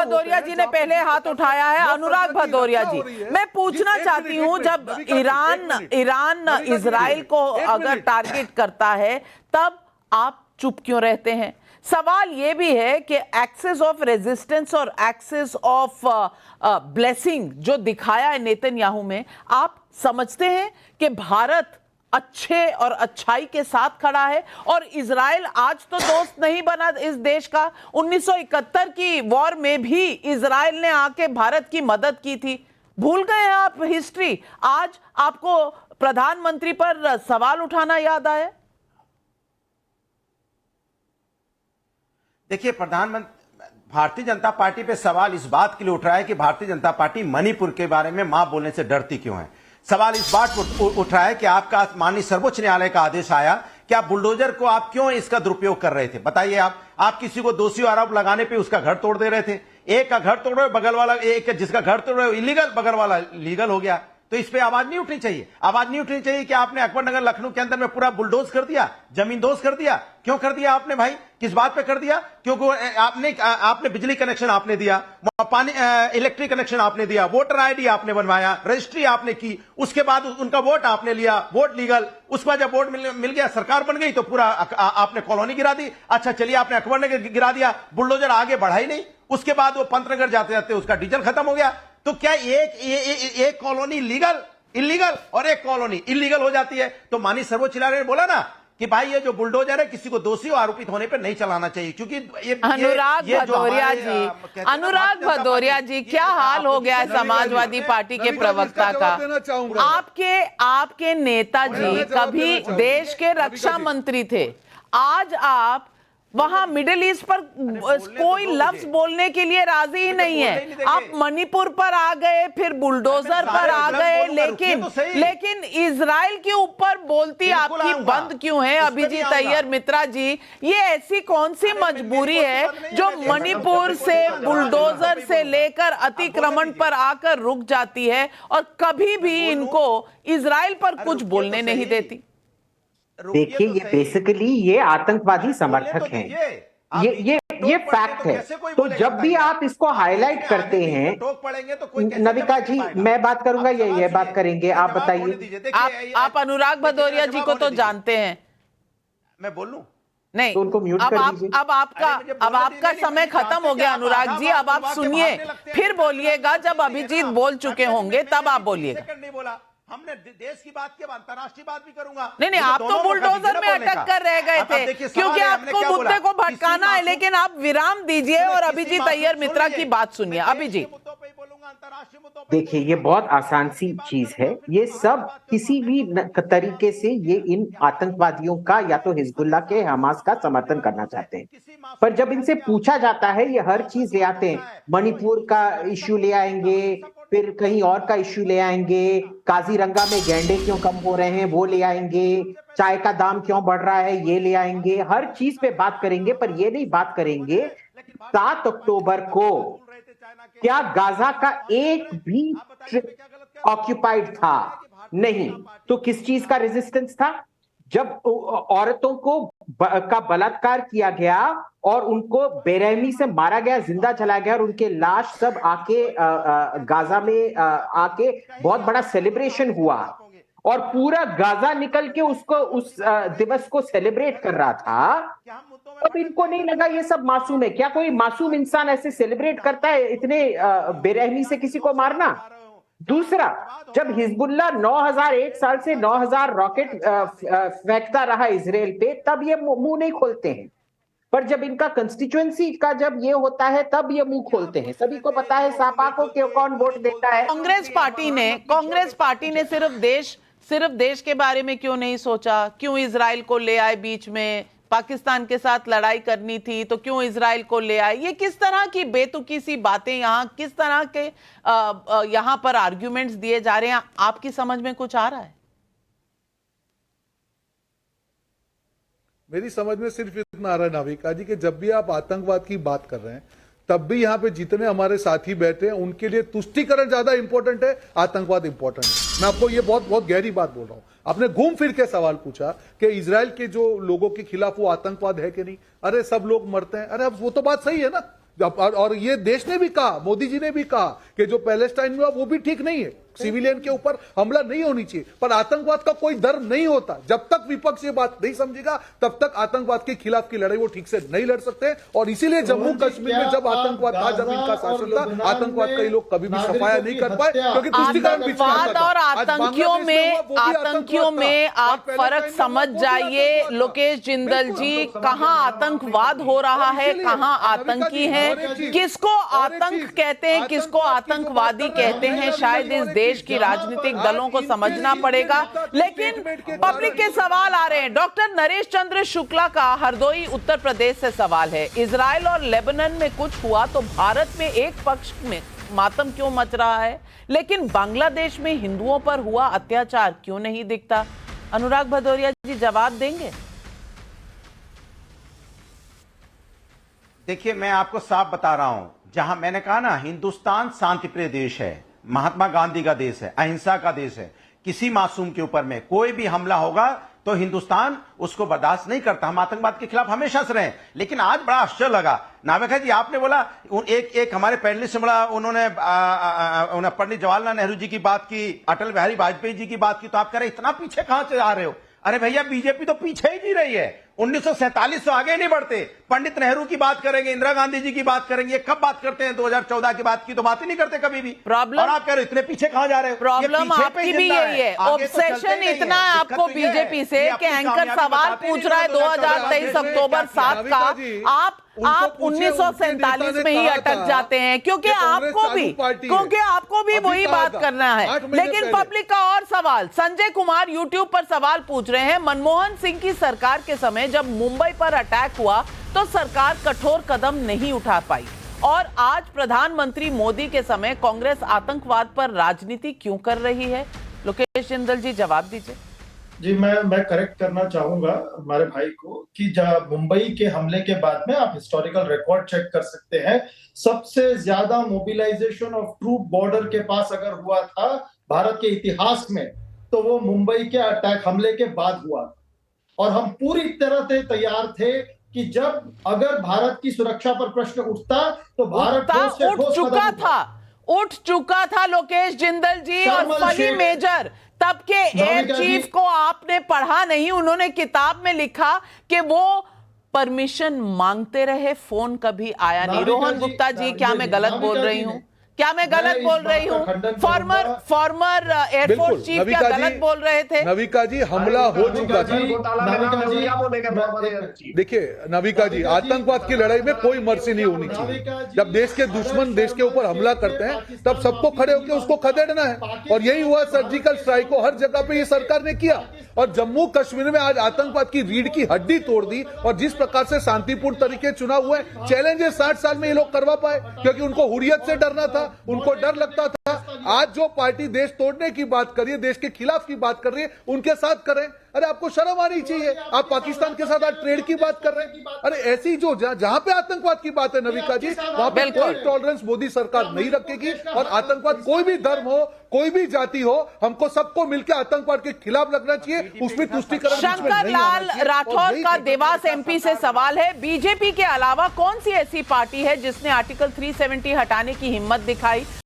भदौरिया जी ने पहले हाथ उठाया है। अनुराग भदौरिया जी, मैं पूछना चाहती हूं, जब ईरान इजराइल को अगर टारगेट करता है तब आप चुप क्यों रहते हैं? सवाल यह भी है कि एक्सेस ऑफ रेजिस्टेंस और एक्सेस ऑफ ब्लेसिंग जो दिखाया है नेतन्याहू में, आप समझते हैं कि भारत अच्छे और अच्छाई के साथ खड़ा है और इजराइल आज तो दोस्त नहीं बना इस देश का? 1971 की वॉर में भी इजराइल ने आके भारत की मदद की थी। भूल गए हैं आप हिस्ट्री? आज आपको प्रधानमंत्री पर सवाल उठाना याद आया? देखिए, भारतीय जनता पार्टी पे सवाल इस बात के लिए उठ रहा है कि भारतीय जनता पार्टी मणिपुर के बारे में मां बोलने से डरती क्यों है। सवाल इस बात उठ रहा है कि आपका माननीय सर्वोच्च न्यायालय का आदेश आया कि आप बुलडोजर को आप क्यों इसका दुरुपयोग कर रहे थे? बताइए, आप किसी को दोषी आरोप लगाने पे उसका घर तोड़ दे रहे थे। एक का घर तोड़ रहे, बगल वाला, एक जिसका घर तोड़ रहे इलीगल, बगल वाला लीगल हो गया। तो इस पे आवाज नहीं उठनी चाहिए? आवाज नहीं उठनी चाहिए कि आपने अकबरनगर लखनऊ के अंदर में पूरा बुलडोज कर दिया, जमीन दोज कर दिया? क्यों कर दिया आपने भाई? किस बात पे कर दिया? क्योंकि आपने बिजली कनेक्शन आपने दिया, पानी इलेक्ट्रिक कनेक्शन आपने दिया, वोटर आईडी आपने बनवाया, रजिस्ट्री आपने की, उसके बाद उनका वोट आपने लिया, वोट लीगल। उसके बाद जब वोट मिल गया, सरकार बन गई, तो पूरा आपने कॉलोनी गिरा दी। अच्छा चलिए, आपने अकबरनगर गिरा दिया, बुलडोजर आगे बढ़ा ही नहीं। उसके बाद वो पंतनगर जाते जाते उसका डीजल खत्म हो गया। तो क्या एक कॉलोनी लीगल इलीगल और एक कॉलोनी इलीगल हो जाती है? तो माननीय सर्वोच्च न्यायालय ने बोला ना कि भाई ये जो बुलडोजर है किसी को दोषी और आरोपित होने पर नहीं चलाना चाहिए, क्योंकि अनुराग भदौरिया जी, क्या हाल हो गया है समाजवादी पार्टी के प्रवक्ता का? आपके नेताजी कभी देश के रक्षा मंत्री थे, आज आप वहां मिडिल ईस्ट पर कोई लफ्ज बोलने के लिए राजी ही नहीं है। आप मणिपुर पर आ गए, फिर बुलडोजर पर आ गए, लेकिन इजराइल के ऊपर बोलती आपकी बंद क्यों है? अभिजीत अय्यर मित्रा जी, ये ऐसी कौन सी मजबूरी है जो मणिपुर से बुलडोजर से लेकर अतिक्रमण पर आकर रुक जाती है और कभी भी इनको इजराइल पर कुछ बोलने नहीं देती? देखिए, ये बेसिकली ये आतंकवादी समर्थक हैं, ये फैक्ट है। तो जब भी आप इसको हाईलाइट करते हैं, नविका जी मैं बात करूंगा, ये बात करेंगे, आप बताइए। आप अनुराग भदौरिया जी को तो जानते हैं। मैं बोलूं? नहीं, तो उनको म्यूट कर दीजिए। अब आपका समय खत्म हो गया अनुराग जी, अब आप सुनिए, फिर बोलिएगा। जब अभिजीत बोल चुके होंगे तब आप बोलिएगा। हमने देश की बात की, अंतर्राष्ट्रीय बात भी करूंगा। नहीं, आप तो बुलडोजर में अटक कर रह गए थे, क्योंकि आपको मुद्दे को भटकाना है। लेकिन आप विराम दीजिए और अभिजीत अय्यर मित्रा की बात सुनिए। अभिजीत, देखिए, ये बहुत आसान सी चीज है। ये सब किसी भी तरीके से ये इन आतंकवादियों का या तो हिजबुल्लाह के, हमास का समर्थन करना चाहते हैं। पर जब इनसे पूछा जाता है, ये हर चीज ले आते हैं। मणिपुर का इश्यू ले आएंगे, फिर कहीं और का इश्यू ले आएंगे, काजीरंगा में गैंडे क्यों कम हो रहे हैं वो ले आएंगे, चाय का दाम क्यों बढ़ रहा है ये ले आएंगे, हर चीज पे बात करेंगे। पर ये नहीं बात करेंगे 7 अक्टूबर को क्या गाजा का एक भी ऑक्यूपाइड था? नहीं। तो किस चीज का रेजिस्टेंस था? जब औरतों को का बलात्कार किया गया और उनको बेरहमी से मारा गया, जिंदा चला गया, और उनके लाश सब आके गाजा में आके बहुत बड़ा सेलिब्रेशन हुआ और पूरा गाजा निकल के उसको उस दिवस को सेलिब्रेट कर रहा था। अब इनको नहीं लगा ये सब मासूम है? क्या कोई मासूम इंसान ऐसे सेलिब्रेट करता है, इतने बेरहमी से किसी को मारना? दूसरा, जब हिजबुल्लाह 9001 साल से 9000 रॉकेट फेंकता रहा इजराइल पे, तब ये मुंह नहीं खोलते हैं। पर जब इनका कंस्टिट्यूएंसी का जब ये होता है, तब ये मुंह खोलते हैं। सभी को पता है सापा को कौन वोट देता है। कांग्रेस पार्टी ने सिर्फ देश के बारे में क्यों नहीं सोचा? क्यों इजराइल को ले आए बीच में? पाकिस्तान के साथ लड़ाई करनी थी तो क्यों इजराइल को ले आए? ये किस तरह की बेतुकी सी बातें, यहाँ किस तरह के यहाँ पर आर्ग्यूमेंट्स दिए जा रहे हैं? आपकी समझ में कुछ आ रहा है? मेरी समझ में सिर्फ इतना आ रहा है नाविका जी कि जब भी आप आतंकवाद की बात कर रहे हैं, तब भी यहाँ पे जितने हमारे साथी बैठे हैं उनके लिए तुष्टीकरण ज्यादा इंपॉर्टेंट है, आतंकवाद इंपॉर्टेंट है। मैं आपको ये बहुत गहरी बात बोल रहा हूँ। आपने घूम फिर के सवाल पूछा कि इजराइल के जो लोगों के खिलाफ वो आतंकवाद है कि नहीं। अरे सब लोग मरते हैं, अरे अब वो तो बात सही है ना, और ये देश ने भी कहा, मोदी जी ने भी कहा कि जो पैलेस्टाइन में हुआ वो भी ठीक नहीं है, सिविलियन के ऊपर हमला नहीं होनी चाहिए, पर आतंकवाद का कोई डर नहीं होता। जब तक विपक्ष ये बात नहीं समझेगा तब तक आतंकवाद के खिलाफ की लड़ाई वो ठीक से नहीं लड़ सकते। और इसीलिए जम्मू कश्मीर में जब आतंकवाद था, जब इनका शासन था, आतंकवाद का ये लोग कभी भी सफाया नहीं कर पाए, क्योंकि तुष्टिकरण बीच में आता था। और आतंकियों में आप फर्क समझ जाइए लोकेश जिंदल जी, कहां आतंकवाद हो रहा है, कहां आतंकी हैं, किसको आतंक कहते हैं, किसको आतंकवादी कहते हैं, शायद इस देश की राजनीतिक दलों को समझना पड़ेगा। लेकिन पब्लिक के सवाल आ रहे हैं। डॉक्टर नरेश चंद्र शुक्ला का हरदोई उत्तर प्रदेश से सवाल है, इजराइल और लेबनान में कुछ हुआ तो भारत में एक पक्ष में मातम क्यों मच रहा है, लेकिन बांग्लादेश में हिंदुओं पर हुआ अत्याचार क्यों नहीं दिखता? अनुराग भदौरिया जी जवाब देंगे? देखिए, मैं आपको साफ बता रहा हूं, जहां मैंने कहा ना, हिंदुस्तान शांतिप्रिय देश है, महात्मा गांधी का देश है, अहिंसा का देश है। किसी मासूम के ऊपर में कोई भी हमला होगा तो हिंदुस्तान उसको बर्दाश्त नहीं करता। हम आतंकवाद के खिलाफ हमेशा से रहे। लेकिन आज बड़ा आश्चर्य लगा, नावेका जी आपने बोला, एक हमारे पैनलिस्ट से बड़ा उन्होंने पंडित जवाहरलाल नेहरू जी की बात की, अटल बिहारी वाजपेयी जी की बात की, तो आप कह रहे इतना पीछे कहां से आ रहे हो? अरे भैया, बीजेपी तो पीछे ही नहीं रही है, 1947 से आगे नहीं बढ़ते। पंडित नेहरू की बात करेंगे, इंदिरा गांधी जी की बात करेंगे, कब बात करते हैं? 2014 की बात की तो बात ही नहीं करते कभी भी। प्रॉब्लम, और आप कह रहे हो इतने पीछे कहां जा रहे हो? प्रॉब्लम आपकी भी यही है, ऑब्सेशन इतना है आपको बीजेपी से कि एंकर सवाल पूछ रहा है 2023 अक्टूबर 7 का, आप 1947 में ही अटक जाते हैं, क्योंकि आपको भी वही बात करना है। लेकिन पब्लिक का और सवाल, संजय कुमार यूट्यूब पर सवाल पूछ रहे हैं, मनमोहन सिंह की सरकार के समय जब मुंबई पर अटैक हुआ तो सरकार कठोर कदम नहीं उठा पाई, और आज प्रधानमंत्री मोदी के समय कांग्रेस आतंकवाद पर राजनीति क्यों कर रही है? लोकेश जिंदल जी जवाब दीजिए। जी, मैं करेक्ट करना चाहूंगा हमारे भाई को कि जब मुंबई के हमले के बाद में आप हिस्टोरिकल रिकॉर्ड चेक कर सकते हैं, सबसे ज्यादा मोबिलाइजेशन ऑफ ट्रूप बॉर्डर के पास अगर हुआ था भारत के इतिहास में, तो वो मुंबई के अटैक हमले के बाद हुआ। और हम पूरी तरह से तैयार थे कि जब अगर भारत की सुरक्षा पर प्रश्न उठता तो भारत उठ चुका था लोकेश जिंदल जी। और फनी मेजर तब के एयर चीफ को आपने पढ़ा नहीं, उन्होंने किताब में लिखा कि वो परमिशन मांगते रहे, फोन कभी आया नहीं। रोहन गुप्ता जी, क्या मैं गलत बोल रही हूं? फॉर्मर एयरफोर्स चीफ क्या गलत बोल रहे थे? नविका जी, हमला हो चुका था। देखिए नविका जी, आतंकवाद की लड़ाई में कोई मर्सी नहीं होनी चाहिए। जब देश के दुश्मन देश के ऊपर हमला करते हैं तब सबको खड़े होकर उसको खदेड़ना है, और यही हुआ। सर्जिकल स्ट्राइक को हर जगह पे ये सरकार ने किया, और जम्मू कश्मीर में आज आतंकवाद की रीढ़ की हड्डी तोड़ दी। और जिस प्रकार से शांतिपूर्ण तरीके चुनाव हुए, चैलेंजेस 60 साल में ये लोग करवा पाए, क्योंकि उनको हुर्रियत से डरना था, उनको डर लगता था। आज जो पार्टी देश तोड़ने की बात कर रही है, देश के खिलाफ की बात कर रही है, उनके साथ करें। अरे आपको शर्म आनी चाहिए, आप पाकिस्तान के साथ आज ट्रेड की बात कर रहे हैं। अरे ऐसी जो जहां पे आतंकवाद की बात है नविका जी, वहां पे कोई टॉलरेंस मोदी सरकार नहीं रखेगी। और आतंकवाद कोई भी धर्म हो, कोई भी जाति हो, हमको सबको मिलकर आतंकवाद के खिलाफ लगना चाहिए। उसमें तुष्टिकरण शंकर लाल राठौर का देवास एमपी से सवाल है, बीजेपी के अलावा कौन सी ऐसी पार्टी है जिसने आर्टिकल 370 हटाने की हिम्मत दिखाई?